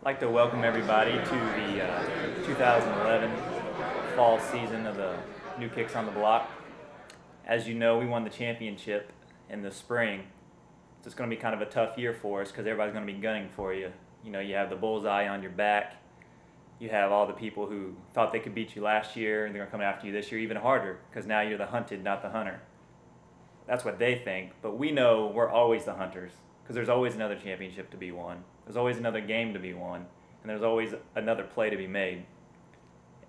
I'd like to welcome everybody to the 2011 fall season of the New Kicks on the Block. As you know, we won the championship in the spring. So it's going to be kind of a tough year for us because everybody's going to be gunning for you. You know, you have the bullseye on your back. You have all the people who thought they could beat you last year, and they're going to come after you this year even harder because now you're the hunted, not the hunter. That's what they think, but we know we're always the hunters because there's always another championship to be won. There's always another game to be won, and there's always another play to be made.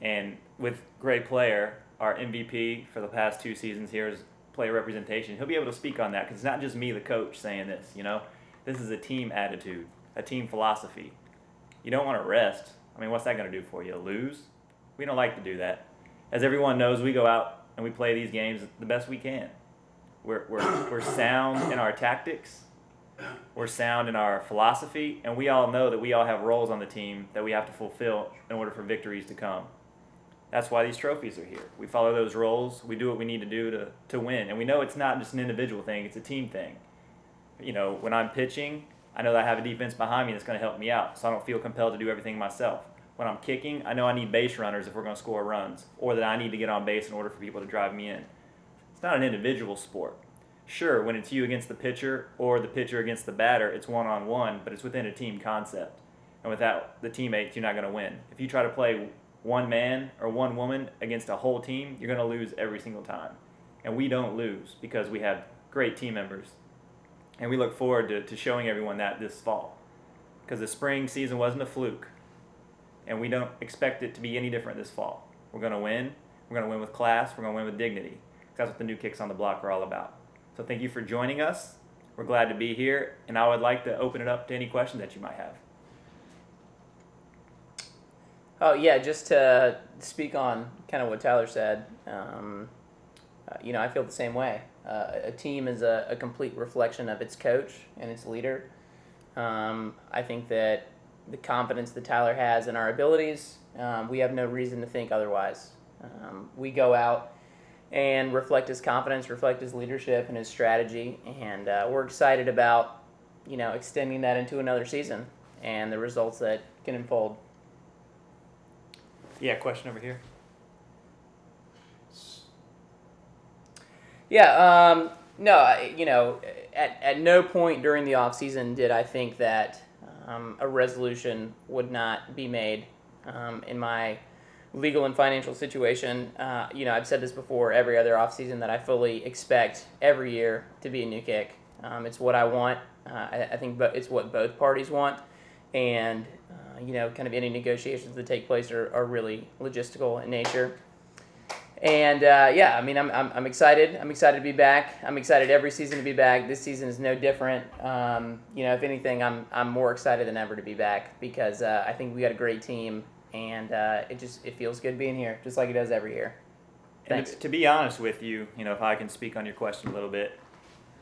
And with Greg Player, our MVP for the past 2 seasons here is player representation, he'll be able to speak on that because it's not just me, the coach, saying this. You know, this is a team attitude, a team philosophy. You don't want to rest. I mean, what's that going to do for you? Lose? We don't like to do that. As everyone knows, we go out and we play these games the best we can. We're sound in our tactics. We're sound in our philosophy, and we all know that we all have roles on the team that we have to fulfill in order for victories to come. That's why these trophies are here. We follow those roles. We do what we need to do to win. And we know it's not just an individual thing. It's a team thing. You know, when I'm pitching, I know that I have a defense behind me that's going to help me out, so I don't feel compelled to do everything myself. When I'm kicking, I know I need base runners if we're going to score runs, or that I need to get on base in order for people to drive me in. It's not an individual sport. Sure, when it's you against the pitcher or the pitcher against the batter, it's one-on-one, but it's within a team concept. And without the teammates, you're not going to win. If you try to play one man or one woman against a whole team, you're going to lose every single time. And we don't lose because we have great team members. And we look forward to showing everyone that this fall. Because the spring season wasn't a fluke. And we don't expect it to be any different this fall. We're going to win. We're going to win with class. We're going to win with dignity. That's what the New Kicks on the Block are all about. So thank you for joining us. We're glad to be here, and I would like to open it up to any questions that you might have. Oh, yeah, just to speak on kind of what Tyler said, you know, I feel the same way. A team is a complete reflection of its coach and its leader. I think that the confidence that Tyler has in our abilities, we have no reason to think otherwise. We go out and reflect his confidence, reflect his leadership and his strategy, and we're excited about, you know, extending that into another season and the results that can unfold. Yeah, question over here. Yeah, no, you know, at no point during the offseason did I think that a resolution would not be made in my legal and financial situation. You know, I've said this before every other offseason that I fully expect every year to be a new kick. It's what I want. I think it's what both parties want. And, you know, kind of any negotiations that take place are really logistical in nature. And, yeah, I mean, I'm excited. I'm excited to be back. I'm excited every season to be back. This season is no different. You know, if anything, I'm more excited than ever to be back because I think we got a great team. And it feels good being here, just like it does every year. Thanks. And to be honest with you, you know, if I can speak on your question a little bit,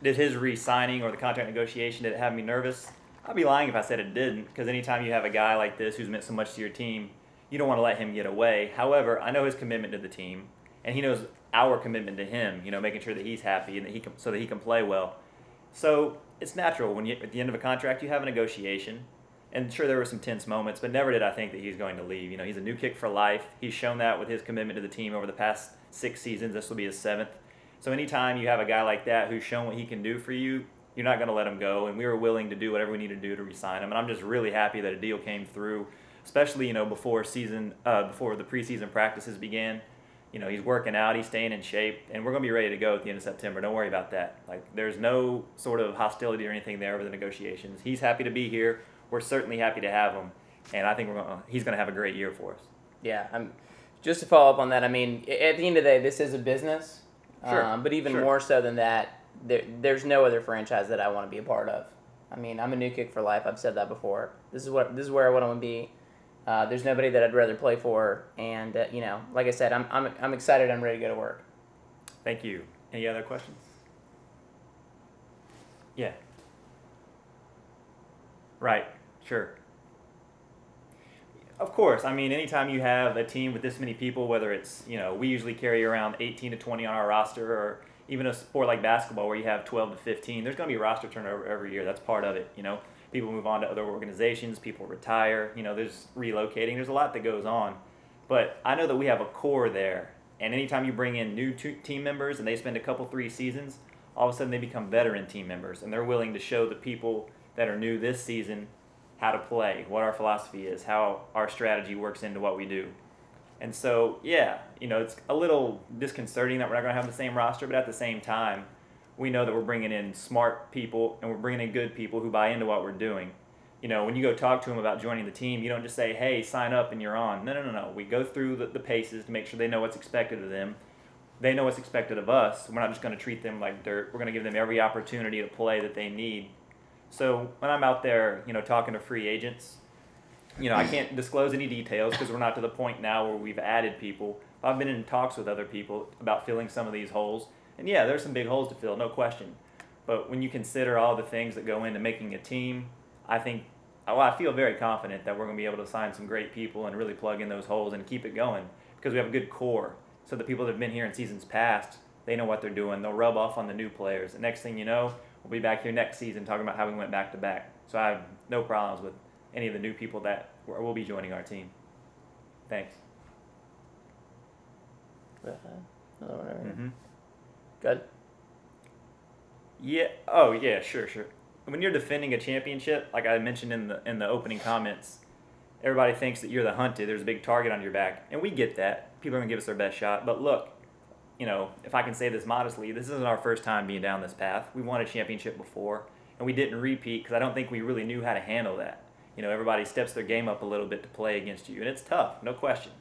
did his re-signing or the contract negotiation, did it have me nervous? I'd be lying if I said it didn't, because anytime you have a guy like this who's meant so much to your team, you don't want to let him get away. However, I know his commitment to the team, and he knows our commitment to him, you know, making sure that he's happy and so that he can play well. So it's natural when at the end of a contract, you have a negotiation. And sure, there were some tense moments, but never did I think that he's going to leave. You know, he's a new kick for life. He's shown that with his commitment to the team over the past 6 seasons. This will be his 7th. So anytime you have a guy like that who's shown what he can do for you, you're not going to let him go. And we were willing to do whatever we need to do to re-sign him. And I'm just really happy that a deal came through, especially, you know, before the preseason practices began. You know, he's working out, he's staying in shape, and we're going to be ready to go at the end of September. Don't worry about that. Like, there's no sort of hostility or anything there over the negotiations. He's happy to be here. We're certainly happy to have him, and I think he's going to have a great year for us. Yeah, just to follow up on that, I mean, at the end of the day, this is a business. Sure. But even more so than that, there's no other franchise that I want to be a part of. I mean, I'm a new kick for life. I've said that before. This is where I want to be. There's nobody that I'd rather play for, and you know, like I said, I'm excited. I'm ready to go to work. Thank you. Any other questions? Yeah. Right. Sure. Of course. I mean, anytime you have a team with this many people, whether it's, you know, we usually carry around 18 to 20 on our roster, or even a sport like basketball where you have 12 to 15, there's going to be roster turnover every year. That's part of it, you know. People move on to other organizations. People retire. There's relocating. There's a lot that goes on. But I know that we have a core there. And anytime you bring in new team members and they spend a couple, 3 seasons, all of a sudden they become veteran team members. And they're willing to show the people that are new this season how to play, what our philosophy is, how our strategy works into what we do. And so, yeah, it's a little disconcerting that we're not going to have the same roster, but at the same time, we know that we're bringing in smart people and we're bringing in good people who buy into what we're doing. When you go talk to them about joining the team, you don't just say, hey, sign up and you're on. No. We go through the paces to make sure they know what's expected of them. They know what's expected of us. We're not just going to treat them like dirt. We're going to give them every opportunity to play that they need. So when I'm out there, talking to free agents, I can't disclose any details because we're not to the point now where we've added people. But I've been in talks with other people about filling some of these holes. And yeah, there's some big holes to fill, no question. But when you consider all the things that go into making a team, I feel very confident that we're going to be able to sign some great people and really plug in those holes and keep it going because we have a good core. So the people that have been here in seasons past, they know what they're doing. They'll rub off on the new players. The next thing you know, we'll be back here next season talking about how we went back to back. So I have no problems with any of the new people that will be joining our team. Thanks. Mm-hmm. Good. Yeah. Oh, yeah. Sure. When you're defending a championship, like I mentioned in the opening comments, everybody thinks that you're the hunted. There's a big target on your back, and we get that. People are gonna give us their best shot. But look, if I can say this modestly, this isn't our first time being down this path. We won a championship before, and we didn't repeat because I don't think we really knew how to handle that. Everybody steps their game up a little bit to play against you, and it's tough, no question.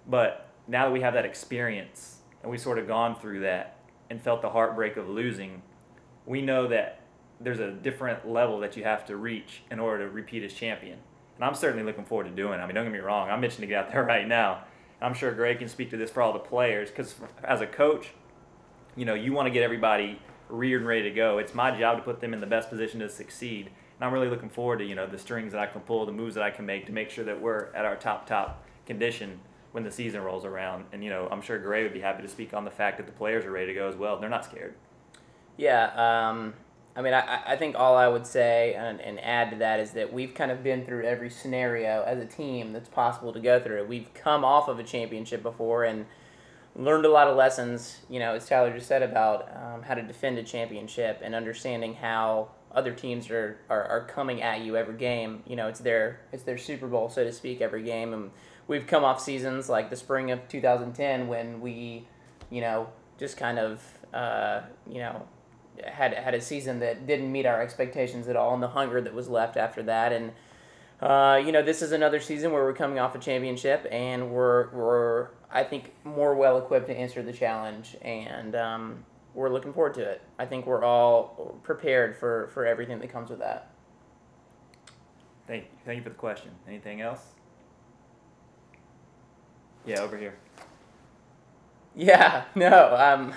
But now that we have that experience, and we've sort of gone through that and felt the heartbreak of losing, we know that there's a different level that you have to reach in order to repeat as champion. And I'm certainly looking forward to doing it. I mean, don't get me wrong, I'm itching to get out there right now. I'm sure Greg can speak to this for all the players because as a coach, you want to get everybody reared and ready to go. It's my job to put them in the best position to succeed. And I'm really looking forward to, the strings that I can pull, the moves that I can make to make sure that we're at our top condition when the season rolls around. And, I'm sure Greg would be happy to speak on the fact that the players are ready to go as well. They're not scared. Yeah, I think all I would say and add to that is that we've kind of been through every scenario as a team that's possible to go through. We've come off of a championship before and learned a lot of lessons, as Tyler just said, about how to defend a championship and understanding how other teams are coming at you every game. It's their Super Bowl, so to speak, every game. And we've come off seasons like the spring of 2010 when we, just kind of, had a season that didn't meet our expectations at all, and the hunger that was left after that. And this is another season where we're coming off a championship, and we're I think more well equipped to answer the challenge, and we're looking forward to it. I think we're all prepared for everything that comes with that. Thank you for the question. Anything else? Yeah, over here. Yeah, no.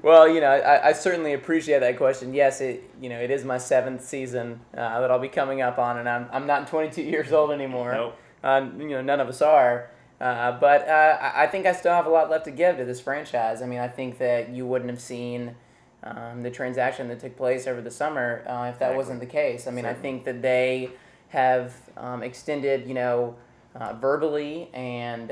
Well, I certainly appreciate that question. Yes, it is my 7th season that I'll be coming up on, and I'm not 22 years old anymore. Nope. None of us are. But I think I still have a lot left to give to this franchise. I mean, I think that you wouldn't have seen the transaction that took place over the summer if that wasn't the case. I mean, I think that they have extended, verbally and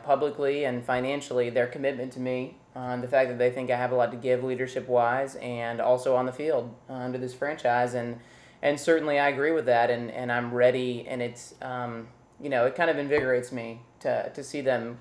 publicly and financially their commitment to me. The fact that they think I have a lot to give leadership-wise and also on the field to this franchise. And certainly I agree with that, and I'm ready, and it's, it kind of invigorates me to see them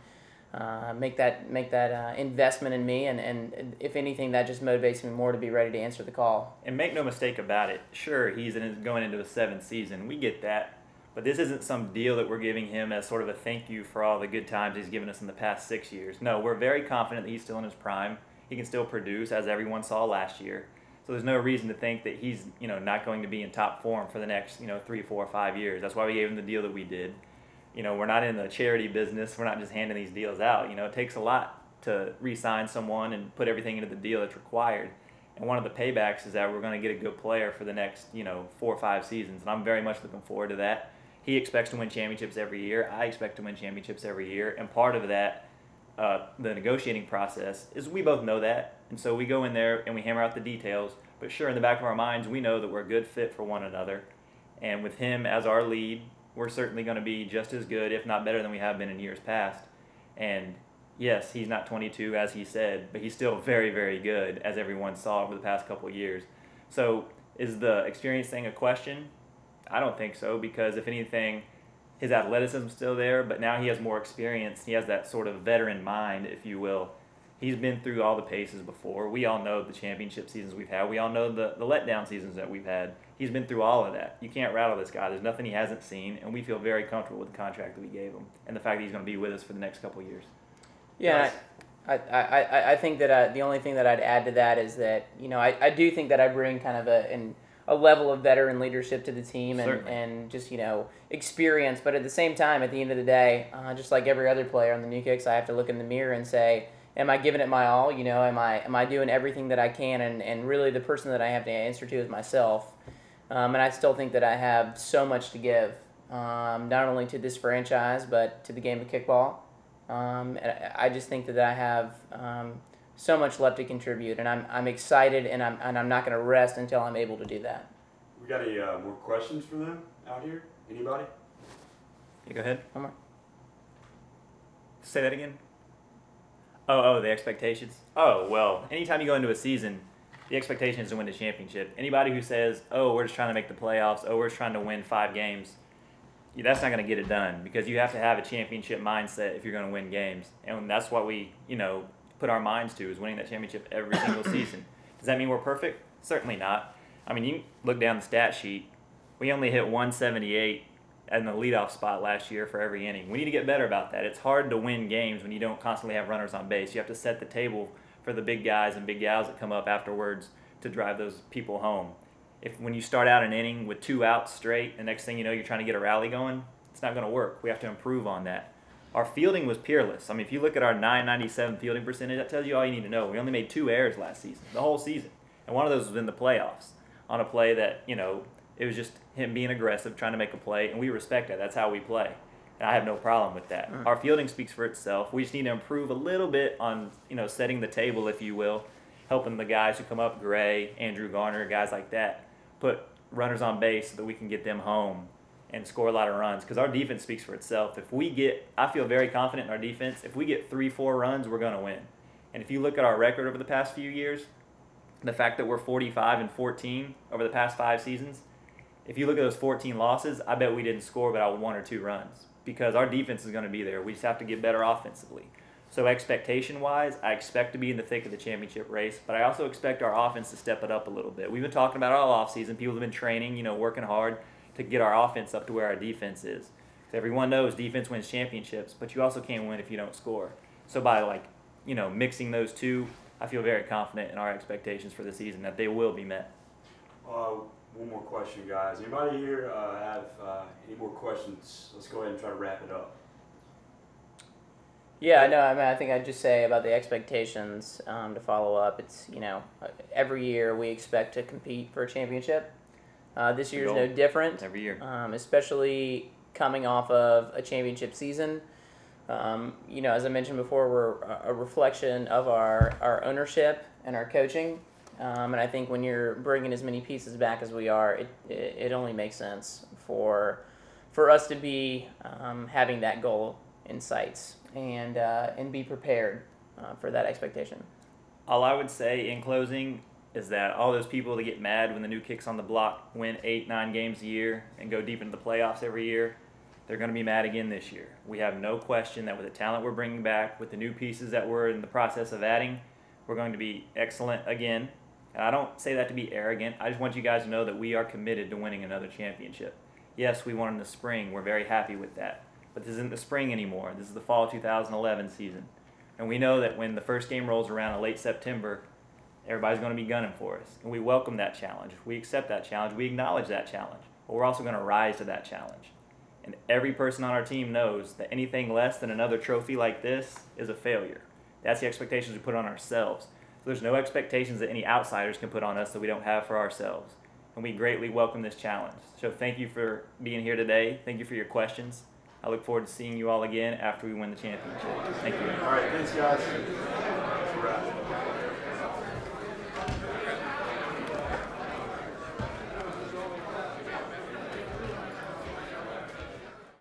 make that investment in me, and if anything, that just motivates me more to be ready to answer the call. And make no mistake about it, sure, he's going into his 7th season. We get that. But this isn't some deal that we're giving him as sort of a thank you for all the good times he's given us in the past 6 years. No, we're very confident that he's still in his prime. He can still produce, as everyone saw last year. So there's no reason to think that he's, not going to be in top form for the next, 3, 4, 5 years. That's why we gave him the deal that we did. We're not in the charity business. We're not just handing these deals out. It takes a lot to re-sign someone and put everything into the deal that's required. And one of the paybacks is that we're going to get a good player for the next, 4 or 5 seasons. And I'm very much looking forward to that. He expects to win championships every year. I expect to win championships every year. And part of that, the negotiating process, is we both know that. And so we go in there and we hammer out the details. But sure, in the back of our minds, we know that we're a good fit for one another. And with him as our lead, we're certainly going to be just as good, if not better than we have been in years past. And yes, he's not 22, as he said, but he's still very, very good, as everyone saw over the past couple of years. So is the experience thing a question? I don't think so, because if anything, his athleticism is still there, but now he has more experience. He has that sort of veteran mind, if you will. He's been through all the paces before. We all know the championship seasons we've had. We all know the letdown seasons that we've had. He's been through all of that. You can't rattle this guy. There's nothing he hasn't seen, and we feel very comfortable with the contract that we gave him and the fact that he's going to be with us for the next couple of years. Yeah, I think that the only thing that I'd add to that is that, I do think that I bring kind of a level of veteran leadership to the team and just, experience. But at the same time, at the end of the day, just like every other player on the New Kicks, I have to look in the mirror and say, am I giving it my all? Am I doing everything that I can? And really the person that I have to answer to is myself. And I still think that I have so much to give, not only to this franchise, but to the game of kickball. And I just think that I have so much left to contribute, and I'm excited, and I'm not going to rest until I'm able to do that. We got any more questions for them out here? Anybody? Yeah, go ahead. One more. Say that again. Oh, the expectations. Oh, well, anytime you go into a season, the expectation is to win the championship. Anybody who says, oh, we're just trying to make the playoffs, oh, we're just trying to win 5 games, that's not going to get it done, because you have to have a championship mindset if you're going to win games. And that's what we, put our minds to, is winning that championship every single season. Does that mean we're perfect? Certainly not. I mean, you can look down the stat sheet. We only hit 178 in the leadoff spot last year for every inning. We need to get better about that. It's hard to win games when you don't constantly have runners on base. You have to set the table for the big guys and big gals that come up afterwards to drive those people home. When you start out an inning with 2 outs straight, the next thing you know, you're trying to get a rally going, it's not going to work. We have to improve on that. Our fielding was peerless. I mean, if you look at our .997 fielding percentage, that tells you all you need to know. We only made 2 errors last season, the whole season. And one of those was in the playoffs on a play that, it was just him being aggressive, trying to make a play, and we respect that. That's how we play. And I have no problem with that. Our fielding speaks for itself. We just need to improve a little bit on, setting the table, if you will, helping the guys who come up, Gray, Andrew Garner, guys like that, put runners on base so that we can get them home and score a lot of runs, because our defense speaks for itself. I feel very confident in our defense. If we get 3-4 runs, we're going to win. And if you look at our record over the past few years, the fact that we're 45-14 over the past 5 seasons, if you look at those 14 losses, I bet we didn't score about 1 or 2 runs, because our defense is going to be there. We just have to get better offensively. So expectation-wise, I expect to be in the thick of the championship race, but I also expect our offense to step it up a little bit. We've been talking about it all offseason. People have been training, working hard to get our offense up to where our defense is. Because everyone knows defense wins championships, but you also can't win if you don't score. So by, mixing those two, I feel very confident in our expectations for the season that they will be met. One more question, guys. Anybody here have any more questions? Let's go ahead and try to wrap it up. Yeah, no, I think I'd just say about the expectations, to follow up. It's, every year we expect to compete for a championship. This year's no different. Every year. Especially coming off of a championship season. As I mentioned before, we're a reflection of our ownership and our coaching. And I think when you're bringing as many pieces back as we are, it only makes sense for us to be having that goal in sights and be prepared for that expectation. All I would say in closing is that all those people that get mad when the New Kicks on the Block win 8-9 games a year and go deep into the playoffs every year, they're going to be mad again this year. We have no question that with the talent we're bringing back, with the new pieces that we're in the process of adding, we're going to be excellent again. And I don't say that to be arrogant. I just want you guys to know that we are committed to winning another championship. Yes, we won in the spring. We're very happy with that. But this isn't the spring anymore. This is the fall 2011 season. And we know that when the first game rolls around in late September, everybody's going to be gunning for us. And we welcome that challenge. We accept that challenge. We acknowledge that challenge. But we're also going to rise to that challenge. And every person on our team knows that anything less than another trophy like this is a failure. That's the expectations we put on ourselves. So there's no expectations that any outsiders can put on us that we don't have for ourselves. And we greatly welcome this challenge. So thank you for being here today. Thank you for your questions. I look forward to seeing you all again after we win the championship. Thank you. All right, thanks, guys. That's a wrap.